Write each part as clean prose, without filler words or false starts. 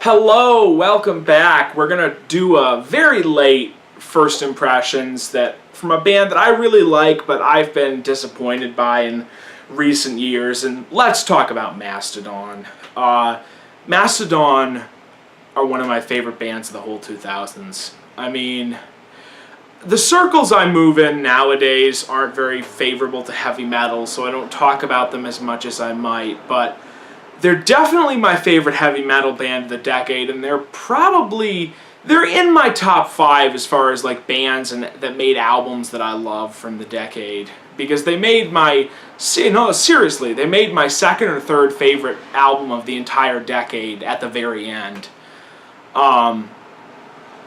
Hello, welcome back. We're gonna do a very late first impressions from a band that I really like, but I've been disappointed by in recent years. And let's talk about Mastodon. Mastodon are one of my favorite bands of the whole 2000s. I mean, the circles I move in nowadays aren't very favorable to heavy metal, so I don't talk about them as much as I might, but they're definitely my favorite heavy metal band of the decade, and they're in my top 5 as far as like bands that made albums that I love from the decade, because they made my second or third favorite album of the entire decade at the very end. But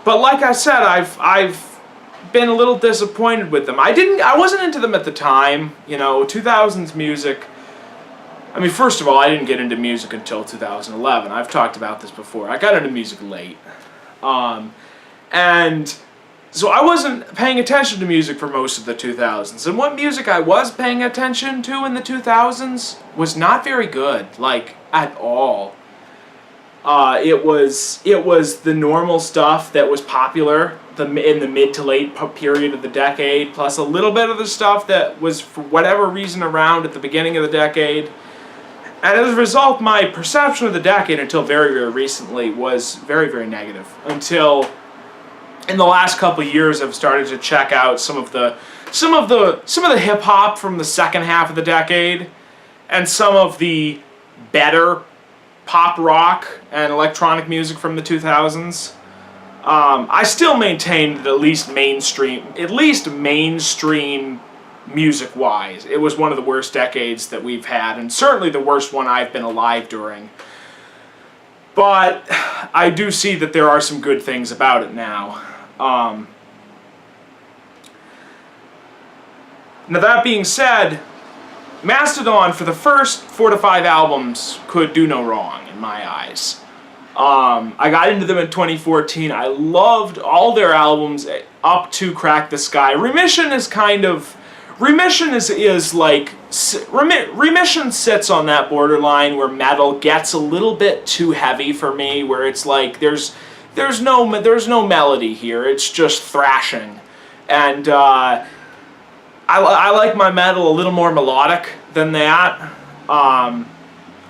like I said, I've been a little disappointed with them. I wasn't into them at the time, 2000s music. I mean, first of all, I didn't get into music until 2011. I've talked about this before. I got into music late. And so I wasn't paying attention to music for most of the 2000s. And what music I was paying attention to in the 2000s was not very good, like, at all. It was the normal stuff that was popular in the mid to late period of the decade, plus a little bit of the stuff that was, for whatever reason, around at the beginning of the decade. And as a result, my perception of the decade until very, very recently was very, very negative. Until in the last couple of years, I've started to check out some of the hip hop from the second half of the decade, and some of the better pop rock and electronic music from the 2000s. I still maintain that at least mainstream music-wise, it was one of the worst decades that we've had, and certainly the worst one I've been alive during. But I do see that there are some good things about it now. Now that being said, Mastodon, for the first 4 to 5 albums, could do no wrong in my eyes. I got into them in 2014. I loved all their albums up to Crack the Sky. Remission sits on that borderline where metal gets a little bit too heavy for me, where it's like there's no melody here. It's just thrashing, and I like my metal a little more melodic than that,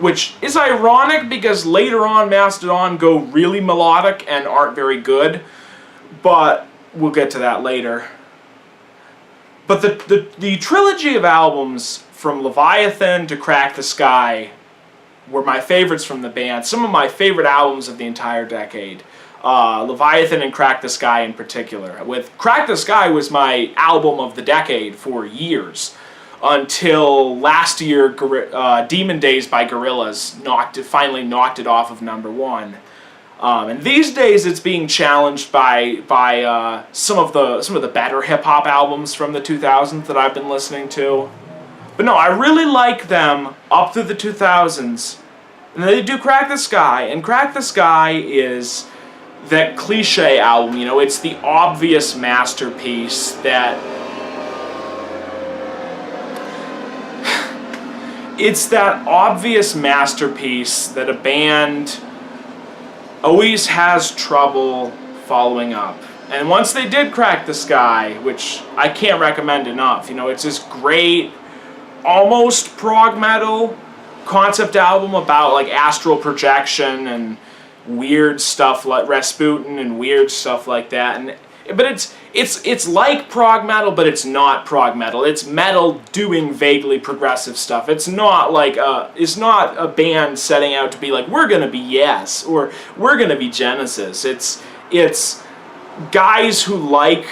which is ironic because later on Mastodon go really melodic and aren't very good, but we'll get to that later. But the trilogy of albums from Leviathan to Crack the Sky were my favorites from the band. Some of my favorite albums of the entire decade. Leviathan and Crack the Sky in particular. With Crack the Sky was my album of the decade for years, until last year Demon Days by Gorillaz finally knocked it off of number 1. And these days it's being challenged by some of the better hip hop albums from the 2000s that I've been listening to. But no, I really like them up through the 2000s. And then they do Crack the Sky, and Crack the Sky is that cliche album, it's the obvious masterpiece that a band always has trouble following up. And once they did Crack the Sky, which I can't recommend enough, it's this great, almost prog metal concept album about like astral projection and weird stuff like Rasputin and weird stuff like that. But it's like prog metal, but it's not prog metal. It's metal doing vaguely progressive stuff. It's not a band setting out to be like, we're gonna be Yes or we're gonna be Genesis. It's guys who like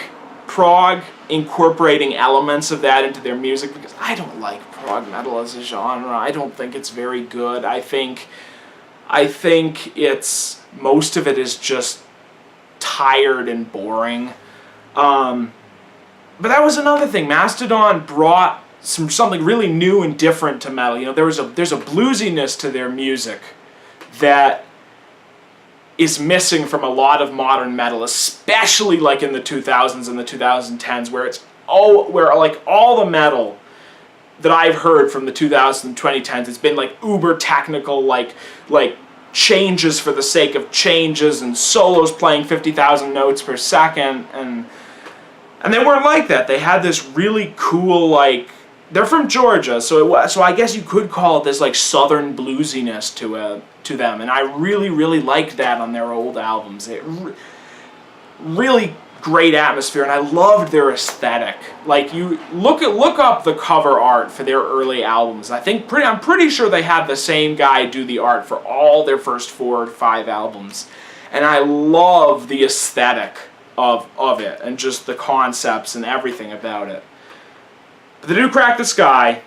prog incorporating elements of that into their music, because I don't like prog metal as a genre. I don't think it's very good. I think it's most of it is just tired and boring. But that was another thing. Mastodon brought something really new and different to metal. There's a bluesiness to their music that is missing from a lot of modern metal, especially like in the 2000s and the 2010s, where all the metal that I've heard from the 2000s and 2010s, it's been like uber technical, like changes for the sake of changes and solos playing 50,000 notes per second, and they weren't like that. They had this really cool, like, they're from Georgia, so I guess you could call it this like southern bluesiness to them, and I really liked that on their old albums. It really great atmosphere, and I loved their aesthetic. Like, you look up the cover art for their early albums. I'm pretty sure they had the same guy do the art for all their first 4 or 5 albums, and I love the aesthetic of it and just the concepts and everything about it. But they do Crack the Sky,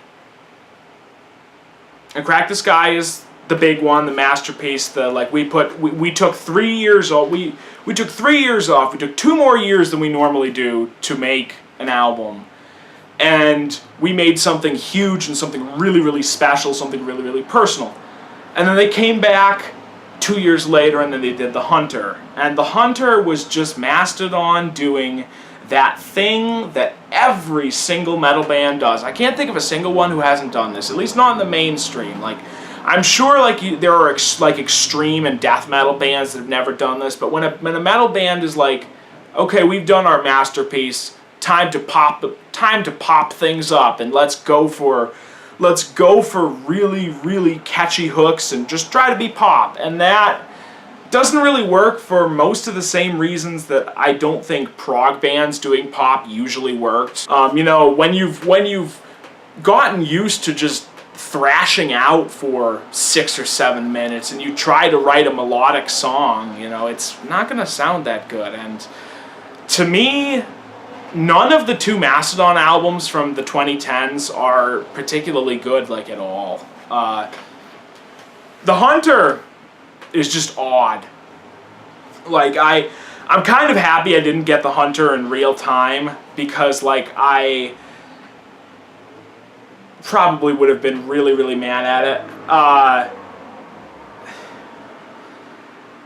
and Crack the Sky is the big one, the masterpiece. We took 3 years off. We took 3 years off. We took 2 more years than we normally do to make an album, and we made something huge and something really special, something really personal. And then they came back 2 years later, and then they did The Hunter, and The Hunter was just Mastodon doing that thing that every single metal band does. I can't think of a single one who hasn't done this, at least not in the mainstream. Like, I'm sure there are extreme and death metal bands that have never done this, but when a metal band is like, okay, we've done our masterpiece, time to pop things up, and let's go for really catchy hooks and just try to be pop. And that doesn't really work for most of the same reasons that I don't think prog bands doing pop usually worked. When you've gotten used to just thrashing out for 6 or 7 minutes and you try to write a melodic song, it's not going to sound that good. And to me, none of the 2 Mastodon albums from the 2010s are particularly good, like, at all. The Hunter is just odd. Like, I'm kind of happy I didn't get The Hunter in real time, because, like, I probably would have been really mad at it.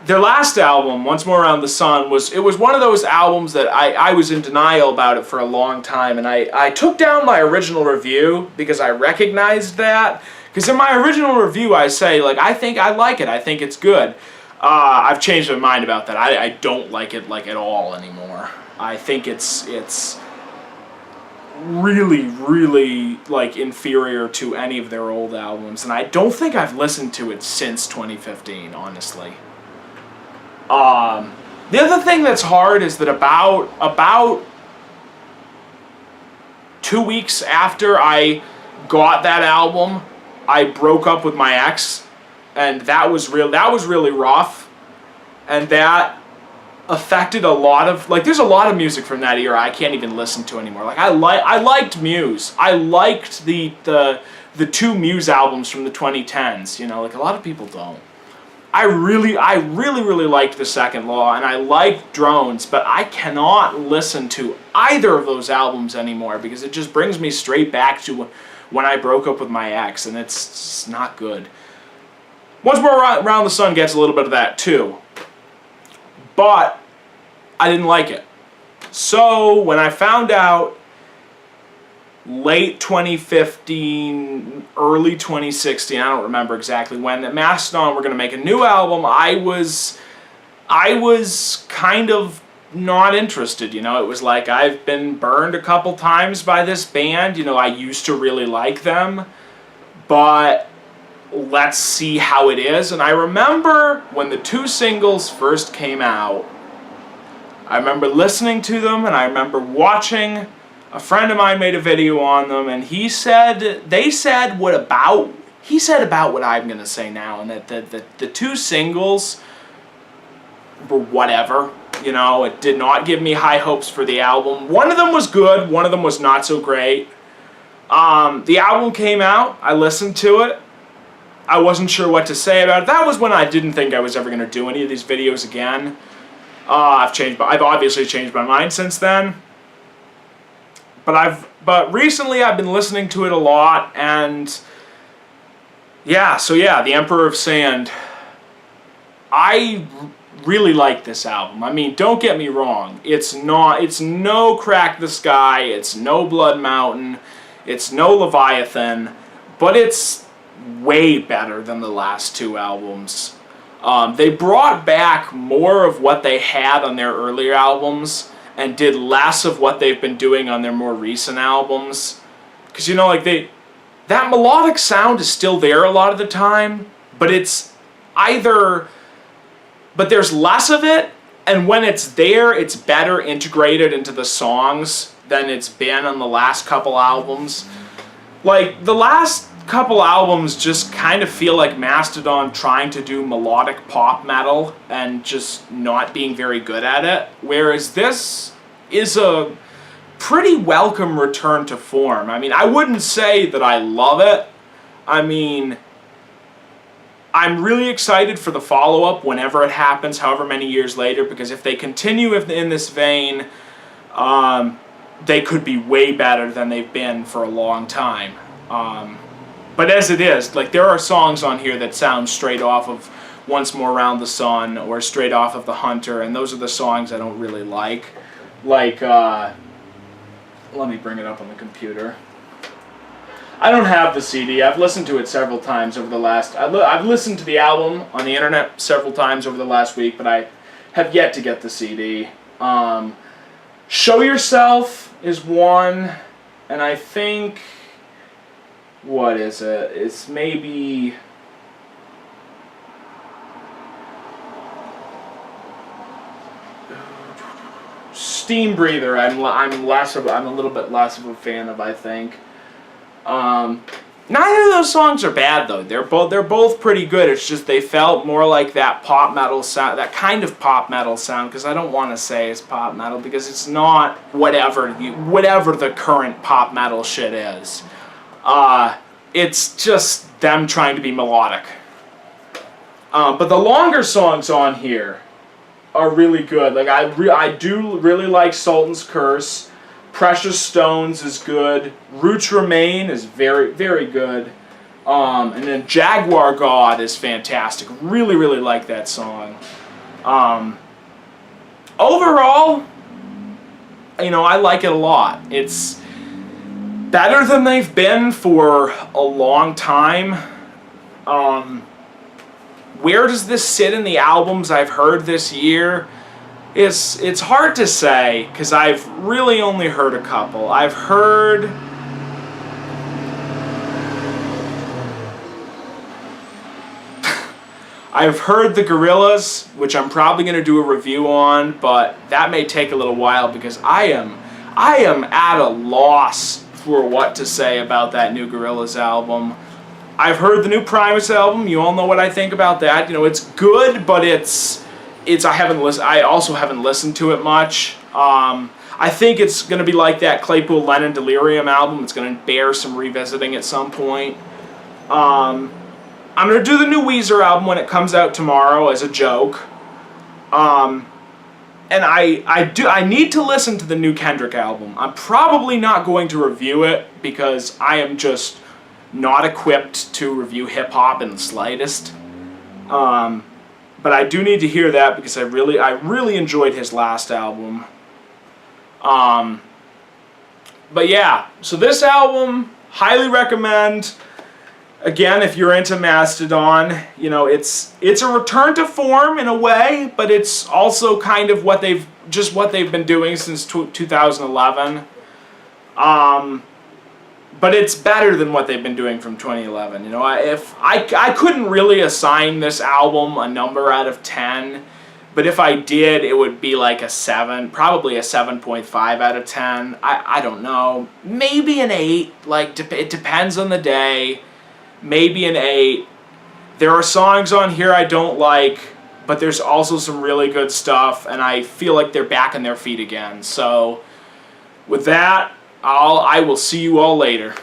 Their last album, Once More Around the Sun, was one of those albums that I was in denial about it for a long time, and I took down my original review because I recognized that. Because in my original review I say, like, I think I like it, I think it's good. I've changed my mind about that. I don't like it, like, at all anymore. I think it's really like inferior to any of their old albums, and I don't think I've listened to it since 2015, honestly. The other thing that's hard is that about 2 weeks after I got that album, I broke up with my ex, and that was really rough, and that affected a lot of, like, there's a lot of music from that era I can't even listen to anymore. Like, I liked Muse. I liked the 2 Muse albums from the 2010s, like, a lot of people don't. I really liked The Second Law, and I liked Drones, but I cannot listen to either of those albums anymore because it just brings me straight back to when I broke up with my ex, and it's just not good. Once More Around the Sun gets a little bit of that too, but I didn't like it. So when I found out late 2015, early 2016, I don't remember exactly when, that Mastodon were going to make a new album, I was kind of not interested. It was like, I've been burned a couple times by this band. I used to really like them, but let's see how it is. And I remember when the 2 singles first came out, I remember listening to them, and I remember watching. A friend of mine made a video on them, and he said about what I'm going to say now, and that the 2 singles were whatever. It did not give me high hopes for the album. One of them was good, one of them was not so great. The album came out, I listened to it, I wasn't sure what to say about it. That was when I didn't think I was ever going to do any of these videos again. I've obviously changed my mind since then. But recently I've been listening to it a lot, and The Emperor of Sand. I really like this album. I mean, don't get me wrong. It's no Crack the Sky, it's no Blood Mountain, it's no Leviathan, but it's way better than the last 2 albums. They brought back more of what they had on their earlier albums and did less of what they've been doing on their more recent albums. Because, you know, like, that melodic sound is still there a lot of the time, but it's either... But there's less of it, and when it's there, it's better integrated into the songs than it's been on the last couple albums. Like, the last couple albums just kind of feel like Mastodon trying to do melodic pop metal and just not being very good at it, whereas this is a pretty welcome return to form. I mean, I wouldn't say that I love it. I mean, I'm really excited for the follow-up whenever it happens, however many years later, because if they continue in this vein, they could be way better than they've been for a long time. But as it is, like, there are songs on here that sound straight off of Once More Round the Sun or straight off of The Hunter, and those are the songs I don't really like. Like, let me bring it up on the computer. I don't have the CD. I've listened to it several times over the last... I've listened to the album on the internet several times over the last week, but I have yet to get the CD. Show Yourself is one, and I think... What is it? It's maybe... Steam Breather. I'm a little bit less of a fan of, I think. Neither of those songs are bad though. They're both pretty good. It's just they felt more like that pop metal sound, that kind of pop metal sound. Because I don't want to say it's pop metal because it's not whatever the current pop metal shit is. It's just them trying to be melodic. But the longer songs on here are really good. Like I do really like Sultan's Curse. Precious Stones is good. Roots Remain is very, very good. And then Jaguar God is fantastic. Really, really like that song. Overall, you know, I like it a lot. It's better than they've been for a long time. Where does this sit in the albums I've heard this year? It's hard to say, because I've really only heard a couple. I've heard The Gorillaz, which I'm probably going to do a review on, but that may take a little while because I am at a loss for what to say about that new Gorillaz album. I've heard the new Primus album. You all know what I think about that. You know, it's good, but I also haven't listened to it much. I think it's going to be like that Claypool Lennon Delirium album. It's going to bear some revisiting at some point. I'm going to do the new Weezer album when it comes out tomorrow as a joke. And I need to listen to the new Kendrick album. I'm probably not going to review it because I am just not equipped to review hip-hop in the slightest. But I do need to hear that because I really enjoyed his last album. But yeah, so this album, highly recommend. Again, if you're into Mastodon, you know, it's a return to form in a way, but it's also kind of what they've been doing since 2011. But it's better than what they've been doing from 2011. You know, I couldn't really assign this album a number out of 10, but if I did, it would be like a 7, probably a 7.5 out of 10. I don't know, maybe an 8. Like it depends on the day. Maybe an 8. There are songs on here I don't like, but there's also some really good stuff, and I feel like they're back on their feet again. So, with that, I will see you all later.